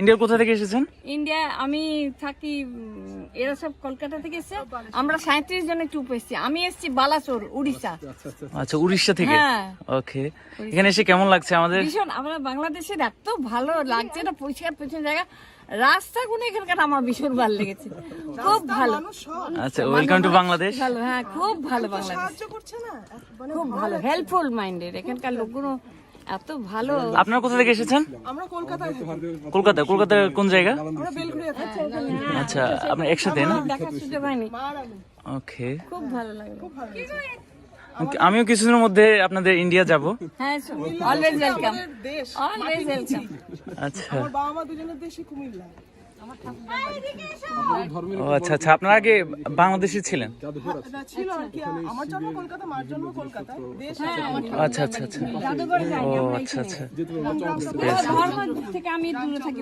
ইন্ডিয়ার কোথা থেকে এসেছেন? ইন্ডিয়া আমি থাকি, এরা সব কলকাতা থেকে এসেছে। আমরা 37 জনের ট্যুর এসেছি। আমি এসেছি বালাসোর, উড়িষ্যা। আচ্ছা, উড়িষ্যা থেকে। হ্যাঁ, ওকে, এখানে এসে কেমন লাগছে আমাদের? ভীষণ। আমরা বাংলাদেশের এত ভালো লাগছে না, পরিষ্কার পরিচ্ছন্ন জায়গা, রাস্তাগুলো এখানকার আমার ভীষণ ভালো লেগেছে, খুব ভালো। আচ্ছা, ওয়েলকাম টু বাংলাদেশ। ভালো, হ্যাঁ, খুব ভালো। বাংলাদেশ খুব ভালো, হেল্পফুল মাইন্ডেড। এখানকার লোকগুলো এত ভালো। আপনারা কোথা থেকে এসেছেন? আমরা কলকাতায় থাকি। কলকাতার কোন জায়গা? আমরা বেলঘড়িয়া থাকি। আচ্ছা, আপনি একসাথে না? দেখার সুযোগ হয়নি। ওকে, খুব ভালো লাগলো। আমিও কিছুদিনের মধ্যে আপনাদের ইন্ডিয়া যাব। হ্যাঁ, অলওয়েজ ওয়েলকাম, আমাদের দেশ, অলওয়েজ ওয়েলকাম। আচ্ছা, আমার বাবা মা দুজনের দেশই কুমিল্লা। ও আচ্ছা আচ্ছা, আপনারা আগে বাংলাদেশে ছিলেন? না, ছিল আর কি। আমার জন্ম কলকাতা, মার জন্ম কলকাতা। দেশ আছে আমার। আচ্ছা আচ্ছা আচ্ছা, জাদুঘরে যাই ও আমরা আচ্ছা এখানে। আচ্ছা। ধর্ম থেকে আমি দূরে থাকি।